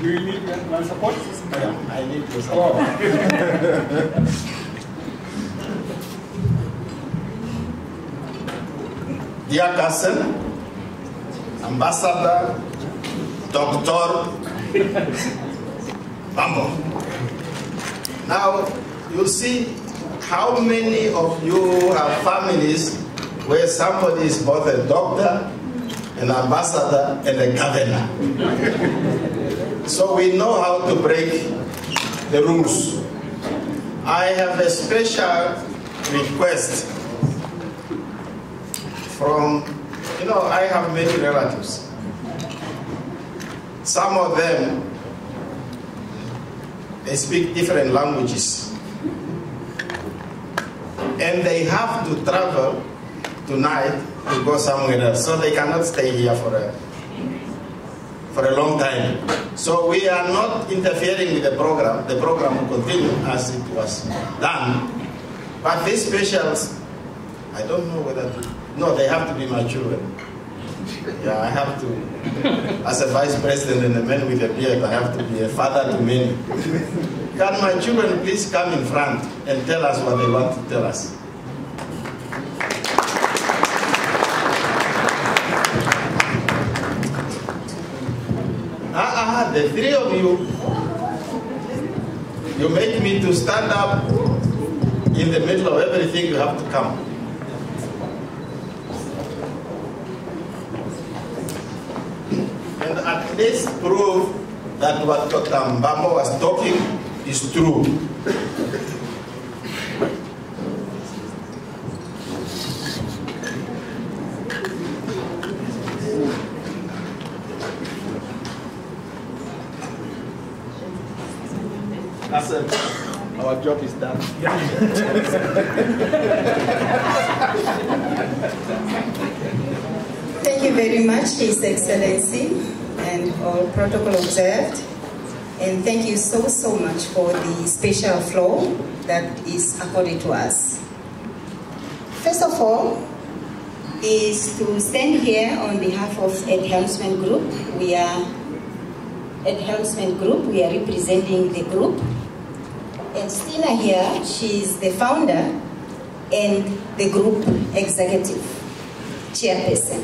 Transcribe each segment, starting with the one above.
Do you need my support? Yeah, I need your support. Dear cousin, Ambassador, Dr. Bambo. Now, you see how many of you have families where somebody is both a doctor, an ambassador, and a governor. So we know how to break the rules. I have a special request from, I have many relatives. Some of them, they speak different languages. And they have to travel tonight to go somewhere else. So they cannot stay here for a long time. So we are not interfering with the program. The program will continue as it was done. But these specials, I don't know whether no, they have to be my children. Yeah, I have to, as a vice president and a man with a beard, I have to be a father to many. Can my children please come in front and tell us what they want to tell us? The three of you, you make me to stand up in the middle of everything. You have to come. And at least prove that what Dr. Mbambo was talking is true. Our job is done. Thank you very much, His Excellency, and all protocol observed. And thank you so much for the special flow that is accorded to us. First of all, is to stand here on behalf of Enhancement Group. We are Enhancement Group, we are representing the group. And Stina here, she's the founder and the group executive chairperson.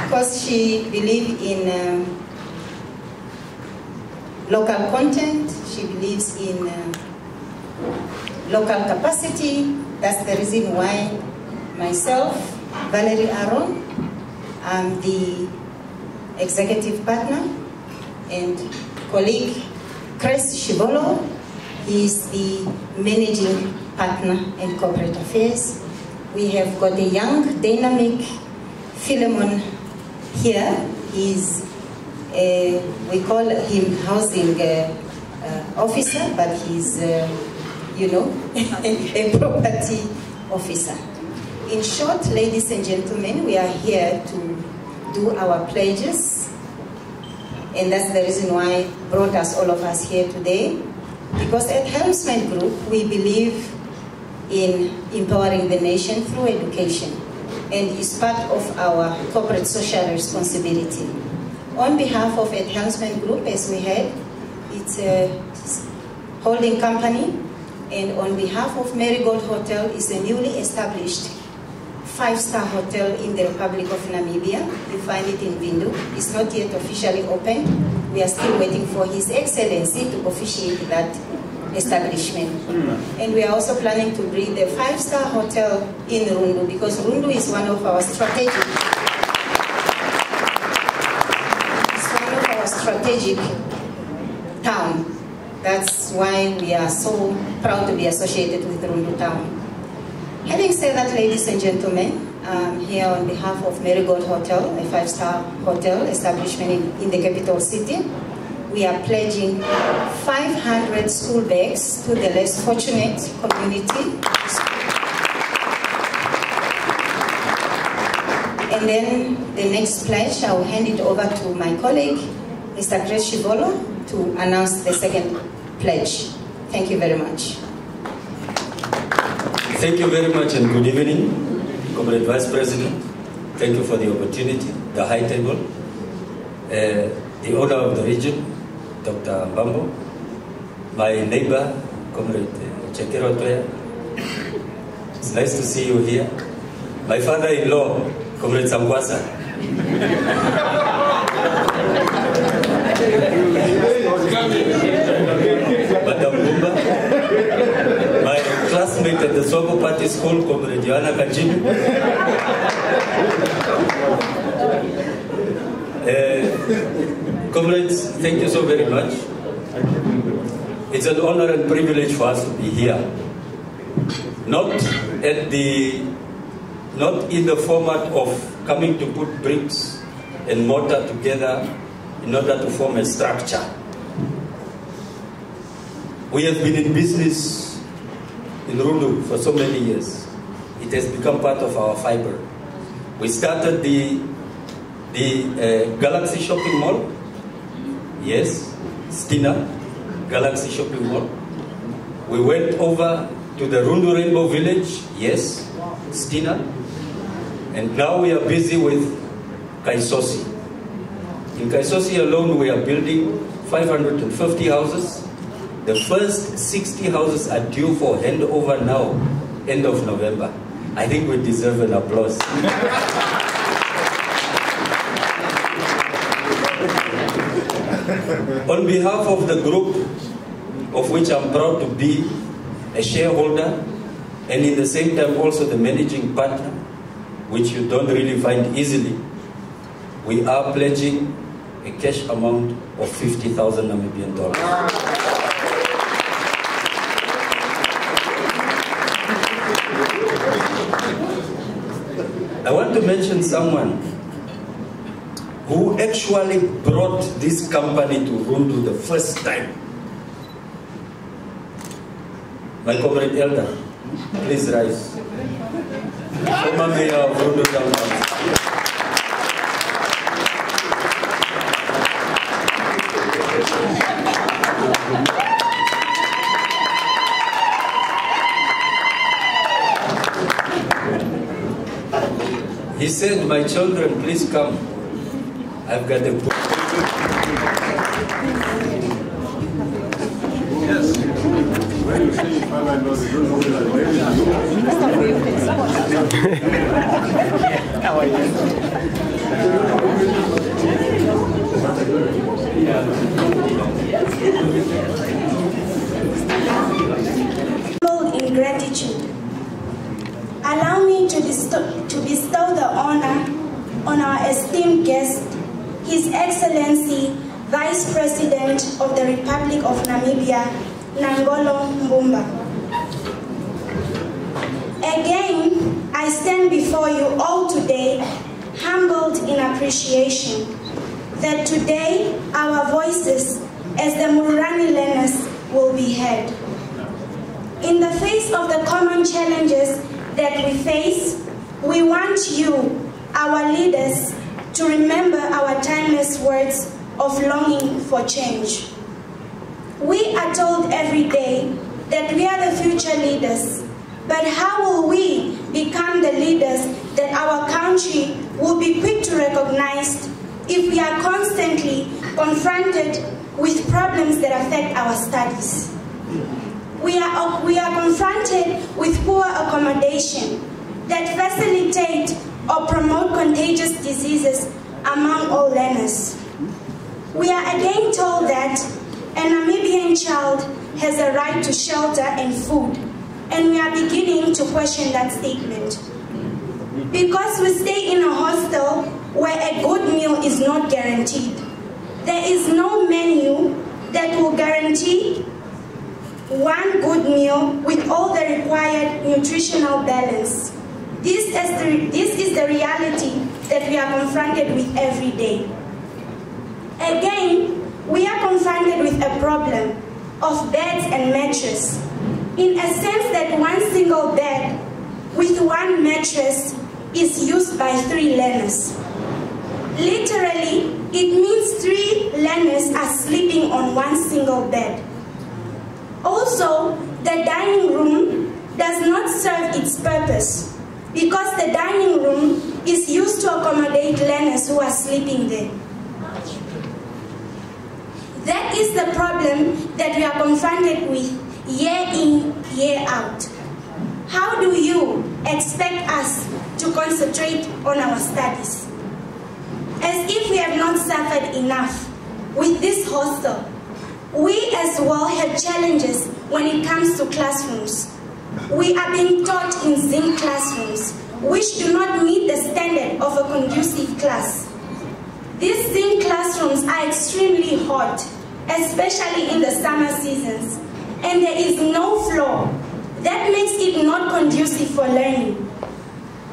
Because she believes in local content, she believes in local capacity. That's the reason why myself, Valerie Aaron, I'm the executive partner, and colleague Chris Shibolo, he is the managing partner in corporate affairs. We have got a young, dynamic Philemon here. He's we call him housing officer, but he's a property officer. In short, ladies and gentlemen, we are here to do our pledges. And that's the reason why brought us, all of us here today. Because at Enhancement Group, we believe in empowering the nation through education. And it's part of our corporate social responsibility. On behalf of Enhancement Group, as we heard, it's a holding company. And on behalf of Marigold Hotel, it's a newly established 5-star hotel in the Republic of Namibia. You find it in Vindu. It's not yet officially open. We are still waiting for His Excellency to officiate that establishment. And we are also planning to bring the 5-star hotel in Rundu, because Rundu is one of our strategic town. That's why we are so proud to be associated with Rundu town. Having said that, ladies and gentlemen, here on behalf of Marigold Hotel, a 5-star hotel establishment in the capital city, we are pledging 500 school bags to the less fortunate community. And then the next pledge, I will hand it over to my colleague, Mr. Chris Shibolo, to announce the second pledge. Thank you very much. Thank you very much and good evening, Comrade Vice President, thank you for the opportunity, the high table, the owner of the region, Dr. Mbambo, my neighbor, Comrade Chekero Toya. It's nice to see you here. My father-in-law, Comrade Sangwasa. Madam Bumba. My classmate at the Swago Party School, Comrade Joanna Kajim. Comrades, thank you so very much. It's an honor and privilege for us to be here. Not in the format of coming to put bricks and mortar together in order to form a structure. We have been in business in Rundu for so many years. It has become part of our fiber. We started the Galaxy Shopping Mall. Yes, Stina, Galaxy Shopping Mall. We went over to the Rundu Rainbow Village. Yes, Stina. And now we are busy with Kaisosi. In Kaisosi alone, we are building 550 houses. The first 60 houses are due for handover now, end of November. I think we deserve an applause. On behalf of the group, of which I'm proud to be a shareholder, and in the same time also the managing partner, which you don't really find easily, we are pledging a cash amount of 50,000 Namibian dollars. I want to mention someone who actually brought this company to Rundu the first time. My comrade elder, please rise. Former mayor of Rundu Town. He said, my children, please come. I've got a book. Yes. When you say father-in-law, you don't know How are you? In gratitude, allow me to bestow the honor on our esteemed guest, His Excellency, Vice President of the Republic of Namibia, Nangolo Mbumba. Again, I stand before you all today, humbled in appreciation that today our voices as the Mururwani learners will be heard. In the face of the common challenges that we face, we want you, our leaders, to remember our timeless words of longing for change. We are told every day that we are the future leaders, but how will we become the leaders that our country will be quick to recognize if we are constantly confronted with problems that affect our studies? We are confronted with poor accommodation that facilitate or promote contagious diseases among all learners. We are again told that a Namibian child has a right to shelter and food, and we are beginning to question that statement. Because we stay in a hostel where a good meal is not guaranteed. There is no menu that will guarantee one good meal with all the required nutritional balance. This is the reality that we are confronted with every day. Again, we are confronted with a problem of beds and mattress, in a sense that one single bed with one mattress is used by 3 learners. Literally, it means 3 learners are sleeping on one single bed. Also, the dining room does not serve its purpose because the dining room is used to learners who are sleeping there. That is the problem that we are confronted with year in, year out. How do you expect us to concentrate on our studies? As if we have not suffered enough with this hostel, we as well have challenges when it comes to classrooms. We are being taught in zinc classrooms, which do not meet the standard of a conducive class. These zinc classrooms are extremely hot, especially in the summer seasons, and there is no floor. That makes it not conducive for learning.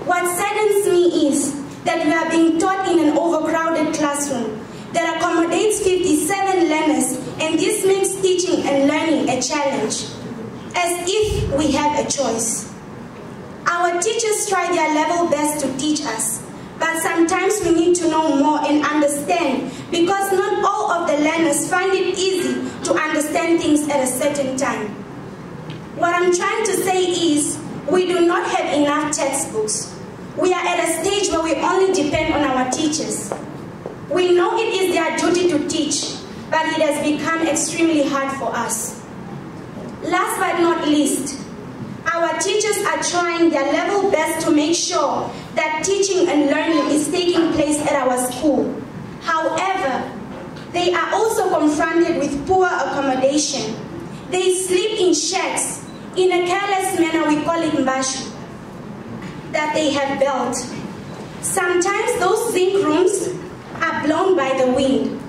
What saddens me is that we are being taught in an overcrowded classroom that accommodates 57 learners, and this makes teaching and learning a challenge, as if we have a choice. Our teachers try their level best to teach us, but sometimes we need to know more and understand, because not all of the learners find it easy to understand things at a certain time. What I'm trying to say is, we do not have enough textbooks. We are at a stage where we only depend on our teachers. We know it is their duty to teach, but it has become extremely hard for us. Last but not least, our teachers are trying their level best to make sure that teaching and learning is taking place at our school. However, they are also confronted with poor accommodation. They sleep in shacks. In a careless manner, we call it mbashu, that they have built. Sometimes those zinc rooms are blown by the wind.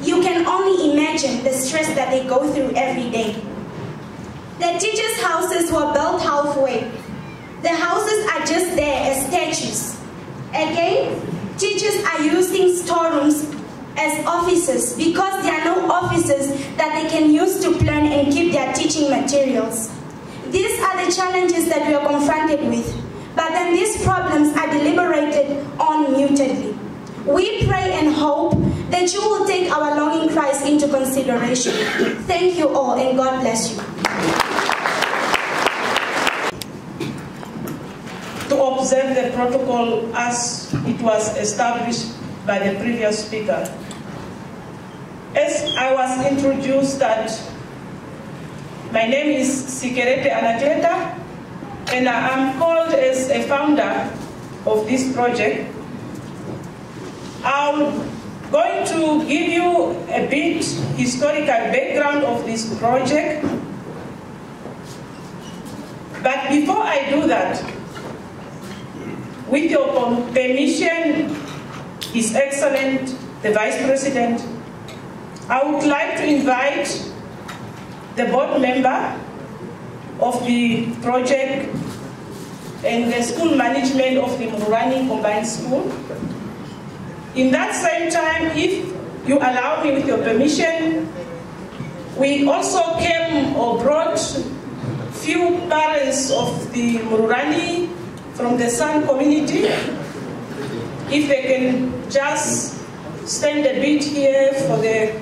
You can only imagine the stress that they go through every day. The teachers' houses were built halfway. The houses are just there as statues. Again, teachers are using storerooms as offices because there are no offices that they can use to plan and keep their teaching materials. These are the challenges that we are confronted with, but then these problems are deliberated on mutedly. We pray and hope that you will take our longing cries into consideration. Thank you all, and God bless you. To observe the protocol as it was established by the previous speaker. As I was introduced that my name is Sikerete Anakleta, and I am called as a founder of this project. I'm going to give you a bit historical background of this project. But before I do that, with your permission, His Excellency, the Vice President, I would like to invite the board member of the project and the school management of the Mururwani Combined School. In that same time, if you allow me with your permission, we also came or brought few parents of the Mururwani from the San community. If they can just stand a bit here for the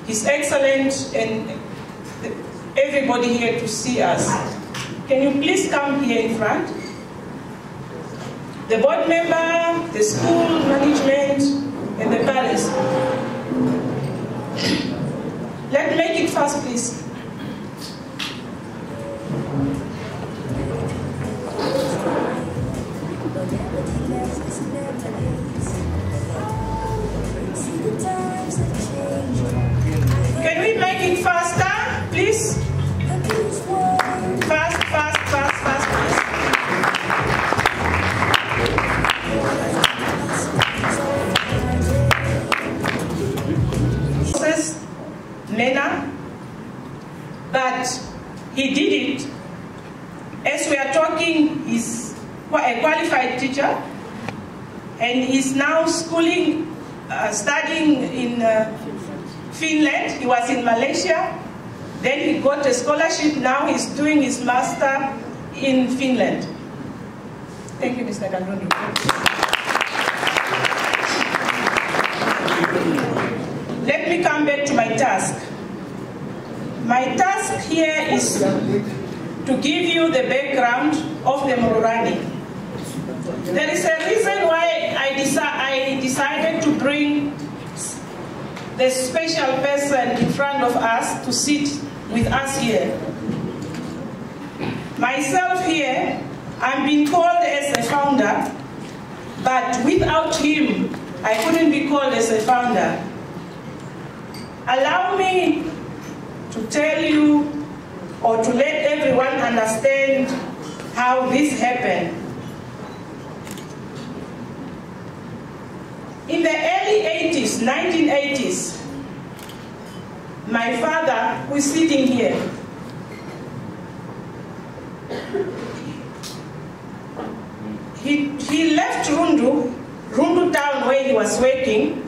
His Excellency and everybody here to see us. Can you please come here in front? The board member, the school management, and the parents. Let's make it fast, please. Can we make it faster, please? Fast, fast, fast, fast, please. Manner, but he did it. As we are talking, he's a qualified teacher, and he's now schooling, studying in Finland. He was in Malaysia, then he got a scholarship. Now he's doing his master in Finland. Thank you, Mr. Kandondo. Let me come back to my task. My task here is to give you the background of the Mururwani. There is a reason why decided to bring the special person in front of us to sit with us here. Myself here, I'm being called as a founder, but without him, I couldn't be called as a founder. Allow me to tell you or to let everyone understand how this happened. In the early 80s, 1980s, my father, who is sitting here, he left Rundu town where he was working,